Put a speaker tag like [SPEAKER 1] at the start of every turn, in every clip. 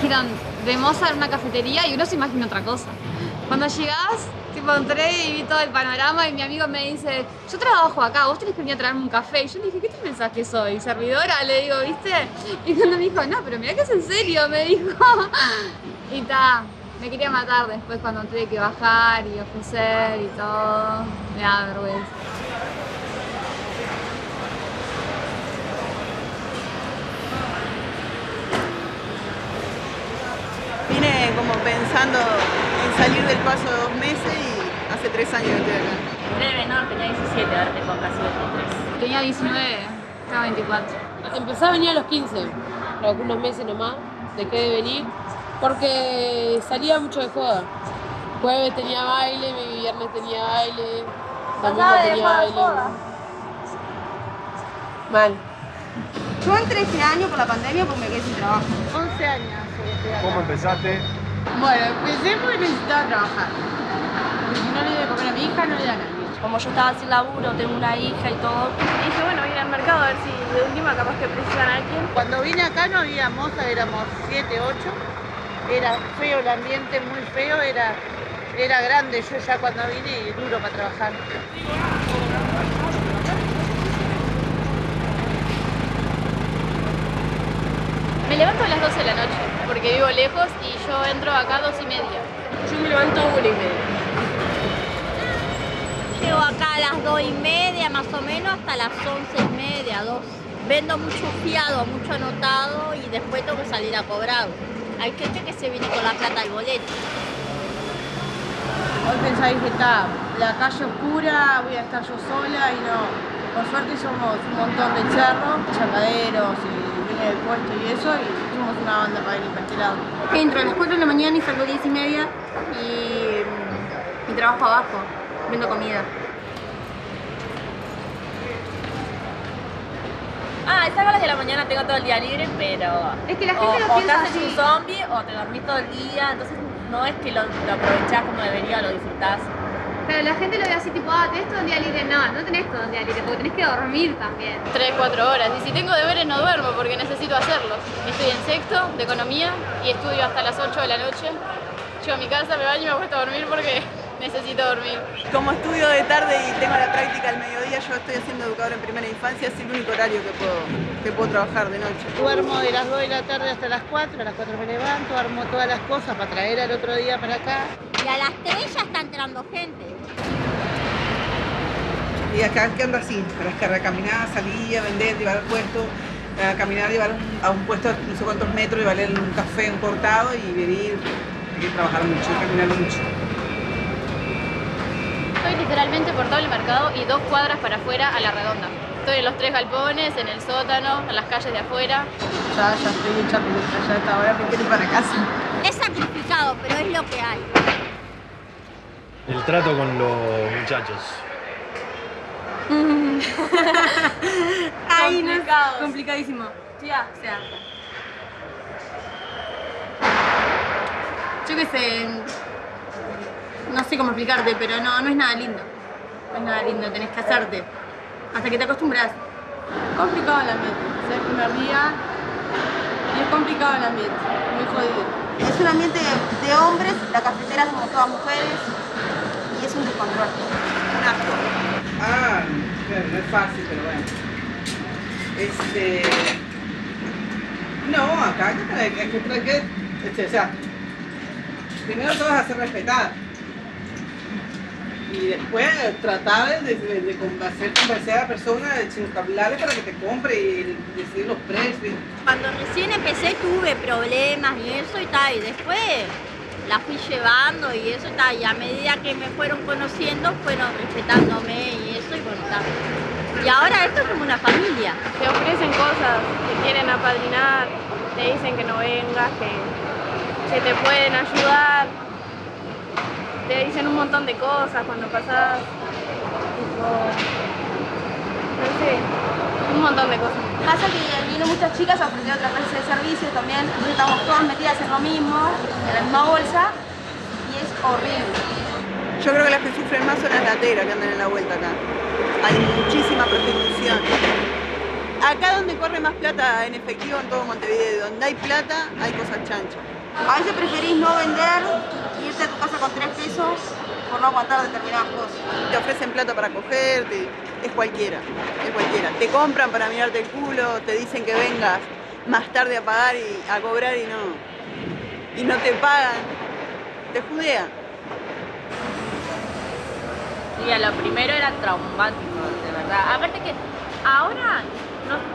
[SPEAKER 1] dijeron de moza en una cafetería y uno se imagina otra cosa. Cuando llegás, tipo entré y vi todo el panorama y mi amigo me dice, yo trabajo acá, vos tenés que venir a traerme un café. Y yo le dije, ¿qué te pensás que soy? ¿Servidora? Le digo, ¿viste? Y cuando me dijo, no, pero mira que es en serio, me dijo. Y ta, me quería matar después cuando tuve que bajar y ofrecer y todo. Me da vergüenza.
[SPEAKER 2] Vine como pensando en salir del paso 2 meses y hace 3 años que estoy acá.
[SPEAKER 3] Era menor, tenía 17, ahora tengo casi 23.
[SPEAKER 1] Tenía 19, estaba 24.
[SPEAKER 4] Empecé a venir a los 15, algunos meses nomás, dejé de venir, porque salía mucho de joda. Jueves tenía baile, mi viernes tenía baile, domingo tenía baile. Mal.
[SPEAKER 5] Yo entré este año por la pandemia porque me quedé sin trabajo.
[SPEAKER 2] 11 años estoy acá.
[SPEAKER 6] ¿Cómo empezaste?
[SPEAKER 4] Bueno, empecé porque necesitaba trabajar. Porque si no le doy de comer a mi hija, no le da a nadie.
[SPEAKER 3] Como yo estaba sin laburo, tengo una hija y todo, dije, bueno, voy a ir al mercado a ver si de última capaz que precisan a alguien.
[SPEAKER 2] Cuando vine acá no había moza, éramos 7, 8. Era feo el ambiente, muy feo, era grande yo ya cuando vine y duro para trabajar.
[SPEAKER 1] Me levanto a las 12 de la noche porque vivo lejos y yo entro acá a 2:30.
[SPEAKER 4] Yo me levanto a 1:30.
[SPEAKER 7] Llego acá a las 2:30 más o menos hasta las 11:30, 2. Vendo mucho fiado, mucho anotado y después tengo que salir a cobrar. Hay gente que se viene con la plata del boleto.
[SPEAKER 4] Hoy pensáis que está la calle oscura, voy a estar yo sola y no. Por suerte somos un montón de cerros, chancaderos y dueños del puesto y eso, y somos una banda para venir para este lado.
[SPEAKER 5] Entro a las 4 de la mañana y salgo 10:30 y trabajo abajo, vendo comida.
[SPEAKER 3] Ah, esas horas de la mañana tengo todo el día libre, pero...
[SPEAKER 1] Es que la gente lo
[SPEAKER 3] o te
[SPEAKER 1] piensa
[SPEAKER 3] haces
[SPEAKER 1] así.
[SPEAKER 3] un zombie o te dormís todo el día, entonces no es que lo aprovechás como debería o lo disfrutás.
[SPEAKER 1] Pero la gente lo ve así tipo, tenés todo el día libre. No, no tenés todo el día libre porque tenés que dormir también. 3, 4 horas. Y si tengo deberes no duermo porque necesito hacerlos. Estoy en sexto de economía y estudio hasta las 8 de la noche. Llego a mi casa, me baño y me acuesto a dormir porque necesito dormir.
[SPEAKER 2] Como estudio de tarde y tengo la práctica al mediodía, yo estoy haciendo educadora en primera infancia, es el único horario que puedo trabajar de noche. Duermo de las 2 de la tarde hasta las 4, a las 4 me levanto, armo todas las cosas para traer al otro día para acá.
[SPEAKER 7] Y a las 3 ya está entrando gente.
[SPEAKER 2] Y acá que ando así, para caminar, salir, a vender, llevar al puesto, a caminar, llevar a un puesto no sé cuántos metros, llevarle un café, un cortado y venir, hay que trabajar mucho, caminar mucho.
[SPEAKER 1] Estoy literalmente por todo el mercado y 2 cuadras para afuera a la redonda. Estoy en los 3 galpones, en el sótano, en las calles de afuera.
[SPEAKER 4] Ya estoy hecha pelota, ya a esta hora me quiero ir para casa.
[SPEAKER 7] Es sacrificado, pero es lo que hay.
[SPEAKER 6] El trato con los muchachos.
[SPEAKER 5] Ay, no, complicadísimo.
[SPEAKER 1] Tía,
[SPEAKER 5] O sea, yo qué sé, no sé cómo explicarte, pero no es nada lindo. No es nada lindo, tenés que hacerte. Hasta que te acostumbras.
[SPEAKER 4] Complicado el ambiente, es el primer día y es complicado el ambiente, muy jodido.
[SPEAKER 5] Es un ambiente de hombres, la cafetera somos todas mujeres y es un descontrol.
[SPEAKER 2] Un asco. Ah, no es fácil, pero bueno. No, acá hay que o sea, primero todo es hacer respetar. Y después tratar de hacer convencer a la persona, de hablarle para que te compre y decidir los precios.
[SPEAKER 7] Cuando recién empecé tuve problemas y eso y tal, y después la fui llevando y eso y tal, y a medida que me fueron conociendo, fueron respetándome y eso y bueno, tal. Y ahora esto es como una familia.
[SPEAKER 8] Te ofrecen cosas, te quieren apadrinar, te dicen que no vengas, que te pueden ayudar, te dicen un montón de cosas cuando pasás, tipo, no sé, un montón de cosas.
[SPEAKER 5] Pasa que vienen muchas chicas a ofrecer otra clase de servicios también, entonces estamos todas metidas en lo mismo, en la misma bolsa, y es horrible.
[SPEAKER 2] Yo creo que las que sufren más son las lateras que andan en la vuelta acá. Hay muchísima prostitución. Acá donde corre más plata en efectivo en todo Montevideo, donde hay plata, hay cosas chanchas.
[SPEAKER 5] A veces preferís no vender y irte a tu casa con 3 pesos por no aguantar determinadas cosas.
[SPEAKER 2] Te ofrecen plata para cogerte, es cualquiera, es cualquiera. Te compran para mirarte el culo, te dicen que vengas más tarde a pagar y a cobrar y no te pagan, te judean.
[SPEAKER 3] Sí, a lo primero era traumático, de verdad. Aparte que ahora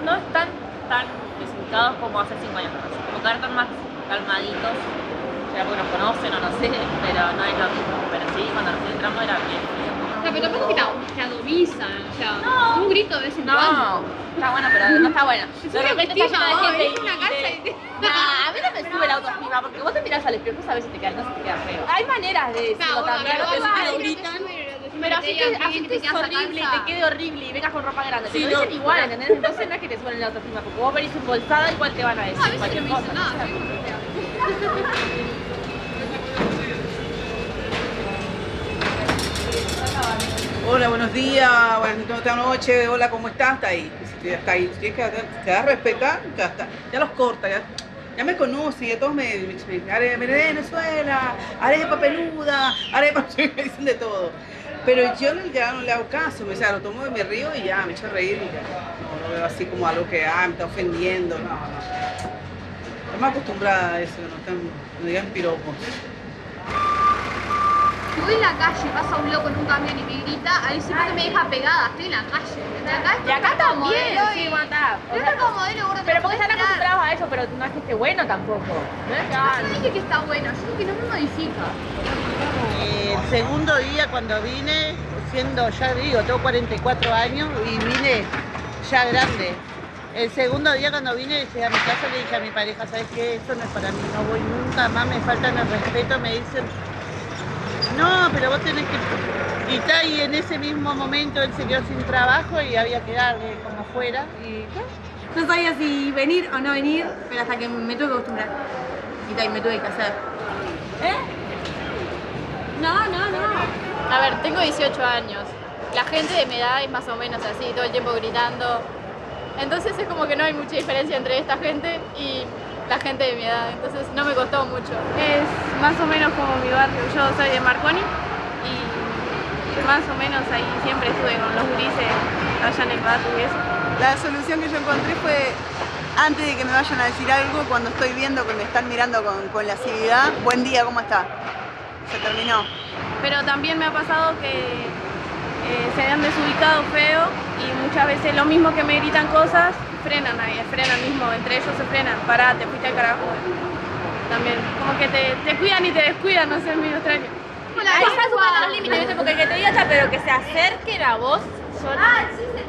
[SPEAKER 3] no están tan desubicados como hace 5 años atrás. Como que ahora están más calmaditos. Será porque nos conocen o no sé, pero no es lo mismo. Pero sí, cuando nosotros entramos era bien.
[SPEAKER 1] No, pero tampoco que te atomizan, o sea,
[SPEAKER 3] No.
[SPEAKER 1] un grito de vez en cuando.
[SPEAKER 3] Está bueno, pero no está bueno. De repente está lleno de gente
[SPEAKER 1] en una casa y
[SPEAKER 3] Nah, a mí no me sube la autoestima, porque vos te mirás al espejo y sabes si te quedas, no se te queda feo. Hay maneras de decirlo también, no te suben, gritan. Pero así que es horrible y te quede horrible y vengas con ropa grande. Te lo dicen igual, ¿entendés? Entonces no es que te suben la autoestima, porque vos venís embolsada, igual te van a decir
[SPEAKER 1] No, a veces no
[SPEAKER 3] cualquier
[SPEAKER 1] me
[SPEAKER 3] cosa.
[SPEAKER 1] dicen nada, soy muy fea.
[SPEAKER 9] Hola, buenos días, buenas noches, hola, ¿cómo estás? Está ahí, está ahí. Si te das a respetar, ya los corta, ya me conoce, ya todos me arepa de Venezuela, arepa peluda, arepa, me dicen de todo. Pero yo ya no le hago caso, o sea, lo tomo y me río y ya, me echo a reír y ya. No lo veo así como algo que, me está ofendiendo, no. Estoy más acostumbrada a eso, no digan piropos.
[SPEAKER 1] Si voy en la calle, pasa un loco en un camión y me grita, ahí siempre me deja pegada, estoy en la calle.
[SPEAKER 3] Y acá también, sí, mata.
[SPEAKER 1] Pero como modelo, gordo,
[SPEAKER 3] Pero porque están acostumbrados a eso, pero no es que esté bueno tampoco. No es que
[SPEAKER 1] Yo no dije que está bueno, yo dije que no me modifica.
[SPEAKER 2] El segundo día cuando vine, siendo, ya digo, tengo 44 años y vine ya grande. El segundo día cuando vine llegué a mi casa le dije a mi pareja, ¿sabes qué? Eso no es para mí, no voy nunca más, me faltan el respeto, me dicen, no, pero vos tenés que... Y en ese mismo momento él se quedó sin trabajo y había que darle como afuera y...
[SPEAKER 5] No sabía si venir o no venir, pero hasta que me tuve que acostumbrar. Y me tuve que hacer.
[SPEAKER 8] No. A ver, tengo 18 años. La gente de mi edad es más o menos así, todo el tiempo gritando. Entonces es como que no hay mucha diferencia entre esta gente y la gente de mi edad. Entonces no me costó mucho.
[SPEAKER 3] Es más o menos como mi barrio. Yo soy de Marconi y más o menos ahí siempre estuve con los gurises allá en el patio y eso.
[SPEAKER 2] La solución que yo encontré fue, antes de que me vayan a decir algo, cuando estoy viendo que me están mirando con lascividad, buen día, ¿cómo está? Se terminó.
[SPEAKER 3] Pero también me ha pasado que se han desubicado feo y muchas veces lo mismo que me gritan cosas, frenan ahí, frenan mismo, entre ellos se frenan, pará, te fuiste al carajo. También, como que te cuidan y te descuidan, no sé, es medio extraño. Ahí está superando los límites, ¿viste? Porque que te diga está, pero que se acerquen a vos son...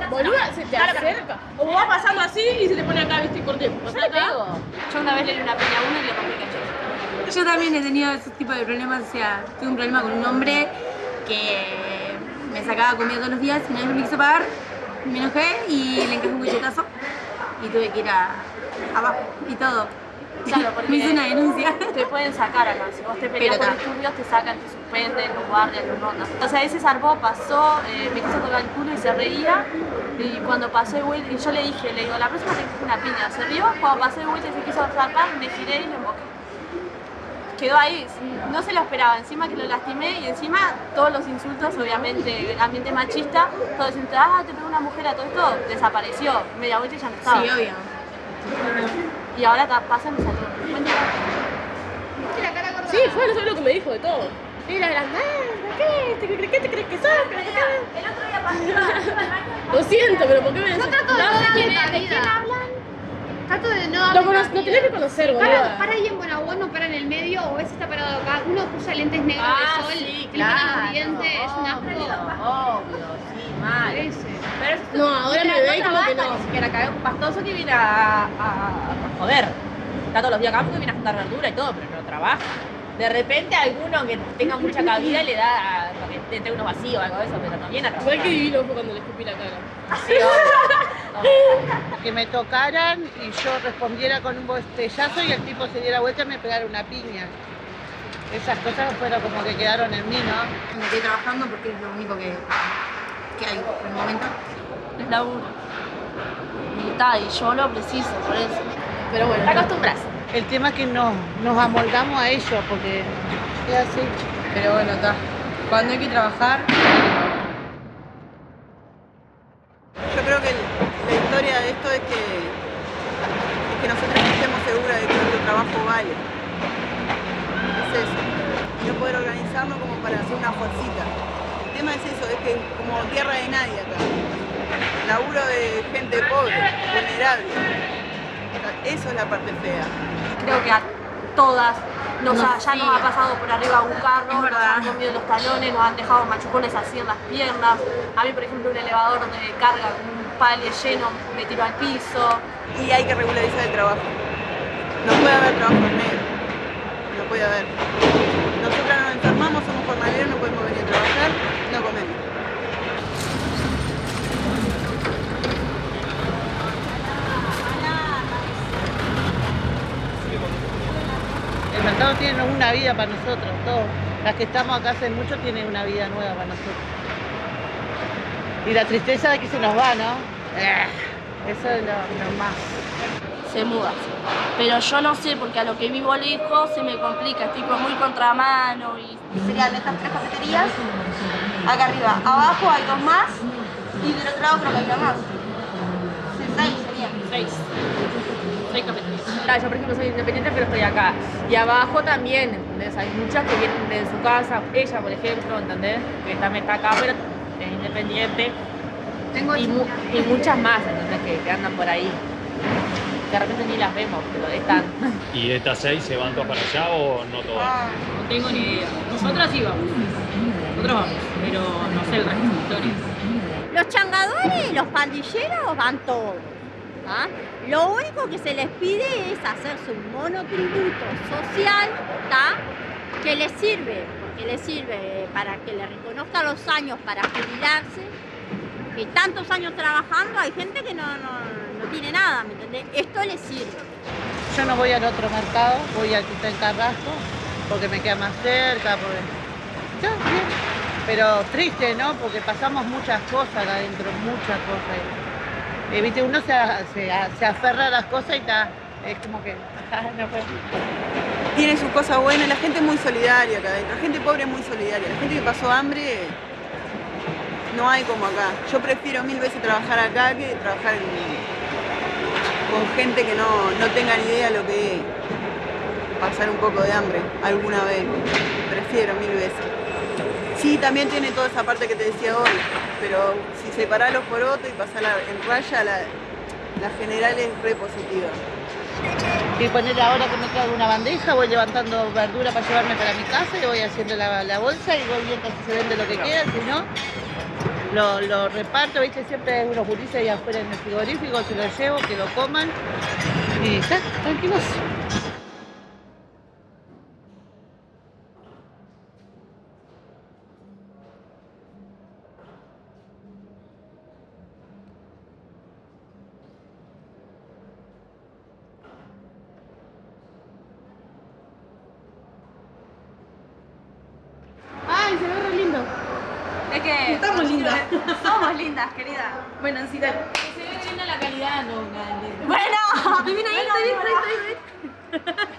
[SPEAKER 4] Boluda, se te acerca. O va pasando así y se te pone acá, viste, y corte.
[SPEAKER 3] Yo le pego. Yo una vez le di una piña a uno y le rompí el cachete.
[SPEAKER 5] Yo también he tenido ese tipo de problemas, o sea, tuve un problema con un hombre que me sacaba comida todos los días y una vez me quiso pagar, me enojé y le encajé un cuchetazo y tuve que ir abajo y todo.
[SPEAKER 3] Claro, porque
[SPEAKER 5] me hice una denuncia.
[SPEAKER 3] Te pueden sacar acá, si vos te peleas por disturbios te sacan, te suspenden, los guardias, los rondas. Entonces a veces zarpó, pasó, me quiso tocar el culo y se reía. Y cuando pasé de vuelta, y yo le dije, la próxima te cojo una piña. Se rió, cuando pasé de vuelta y se quiso zarpar, me giré y lo emboqué. Quedó ahí, no se lo esperaba, encima que lo lastimé y encima todos los insultos, obviamente, ambiente machista, todos diciendo, te pegó una mujer a todo esto, desapareció, media vuelta y ya no estaba.
[SPEAKER 5] Sí, obvio.
[SPEAKER 3] Y ahora pasa y me salió. Buen día.
[SPEAKER 4] Sí, fue, no sabes lo que me dijo de todo. Mira, ¿qué te crees que sos?
[SPEAKER 5] El otro día pasé.
[SPEAKER 4] Lo siento, pero ¿por qué me decís?
[SPEAKER 1] Yo trato de no
[SPEAKER 8] ¿De
[SPEAKER 1] darle
[SPEAKER 8] quién
[SPEAKER 1] cabida.
[SPEAKER 8] hablan?
[SPEAKER 1] Trato de no
[SPEAKER 4] Lo
[SPEAKER 1] darle
[SPEAKER 4] tenés
[SPEAKER 1] cabida.
[SPEAKER 4] que conocer, boluda.
[SPEAKER 1] Para ahí en Bonagüero, para en el medio, o ese está parado acá. Uno usa lentes negros de sol,
[SPEAKER 3] Sí,
[SPEAKER 1] que le ponen los dientes, es un asco.
[SPEAKER 3] Obvio, sí, mal.
[SPEAKER 1] Parece.
[SPEAKER 3] Pero eso
[SPEAKER 4] No, ahora me ve como que no.
[SPEAKER 3] Ni siquiera cae un pastoso que viene a joder. Está todos los días acá porque viene a juntar verdura y todo, pero no trabaja. De repente alguno que tenga mucha cabida le da porque te entre unos vacíos o algo de eso, pero no viene a trabajar.
[SPEAKER 4] Igual que divino fue cuando le escupí la cara.
[SPEAKER 3] Sí, obvio.
[SPEAKER 2] Que me tocaran y yo respondiera con un bostellazo y el tipo se diera vuelta y me pegara una piña. Esas cosas fueron como que quedaron en mí, ¿no?
[SPEAKER 5] Me quedé trabajando porque es lo único que hay por el momento.
[SPEAKER 3] Es laburo. y yo lo preciso, por eso.
[SPEAKER 5] Pero bueno,
[SPEAKER 3] Te acostumbras.
[SPEAKER 2] El tema es que nos amoldamos a ellos, porque es así.
[SPEAKER 5] pero bueno, está. Cuando hay que trabajar,
[SPEAKER 2] Yo creo que la historia de esto es que nosotros estemos seguras de que nuestro trabajo vale. Es eso. Y no poder organizarnos como para hacer una fuercita. El tema es eso, es que es como tierra de nadie acá. Laburo de gente pobre, vulnerable. Eso es la parte fea.
[SPEAKER 3] Creo que a todas ya
[SPEAKER 5] Sí.
[SPEAKER 3] nos ha pasado por arriba un carro,
[SPEAKER 5] Es
[SPEAKER 3] nos
[SPEAKER 5] verdad.
[SPEAKER 3] han comido los talones, nos han dejado machucones así en las piernas. A mí, por ejemplo, un elevador de carga con un palio lleno me tiró al piso.
[SPEAKER 2] Y hay que regularizar el trabajo. No puede haber trabajo en negro. No puede haber. Nosotras nos enfermamos, somos jornaleros, no podemos venir a trabajar, no comemos. El mercado tiene una vida para nosotros, todos. Las que estamos acá hace mucho tienen una vida nueva para nosotros. Y la tristeza de que se nos va, ¿no? Eso es lo más.
[SPEAKER 3] Se muda. Pero yo no sé, porque a lo que vivo lejos se me complica, estoy muy contramano y serían estas 3 cafeterías. Acá arriba, abajo hay 2 más y del otro lado creo que hay una más. 6 serían. 6 cafeterías.
[SPEAKER 10] Claro, yo por ejemplo soy independiente pero estoy acá. Y abajo también, ¿entendés? Hay muchas que vienen de su casa, ella por ejemplo, ¿entendés? Que también está acá pero es independiente. Y muchas más, ¿entendés? Que andan por ahí. De repente ni las vemos, pero están.
[SPEAKER 6] ¿Y estas 6 se van todas para allá o no todas?
[SPEAKER 10] No tengo ni idea. Nosotras sí vamos. Nosotros vamos, pero no sé el resto de la historia.
[SPEAKER 7] Los changadores y los pandilleros van todos. ¿Ah? Lo único que se les pide es hacerse un monotributo social, ¿tá? Que les sirve, porque les sirve para que le reconozcan los años para jubilarse, que tantos años trabajando hay gente que no tiene nada, ¿me entendés? Esto les sirve.
[SPEAKER 2] Yo no voy al otro mercado, voy al que está en Carrasco, porque me queda más cerca, porque... Ya, bien. Pero triste, ¿no? Porque pasamos muchas cosas acá adentro, muchas cosas. Viste, uno se aferra a las cosas y está, es como que, no puedo. Tiene sus cosas buenas, la gente es muy solidaria acá adentro, la gente pobre es muy solidaria, la gente que pasó hambre no hay como acá. Yo prefiero 1000 veces trabajar acá que trabajar con gente que no tenga ni idea lo que es pasar un poco de hambre alguna vez. Prefiero 1000 veces. Sí, también tiene toda esa parte que te decía hoy, pero si separás los porotos y pasarla en raya, la general es re positiva. Y poner ahora que me traigo una bandeja, voy levantando verdura para llevarme para mi casa y voy haciendo la bolsa y voy viendo si se vende lo que queda, si no, lo reparto, viste, siempre hay unos gurises ahí afuera en el frigorífico, se los llevo, que lo coman y está, tranquilos.
[SPEAKER 5] Ay, se ve re lindo.
[SPEAKER 3] Es que
[SPEAKER 5] Estamos lindas.
[SPEAKER 3] somos lindas, querida.
[SPEAKER 5] Bueno, sí, dale. Se ve linda la calidad, no,
[SPEAKER 3] Bueno,
[SPEAKER 5] Te viene ahí, te viene.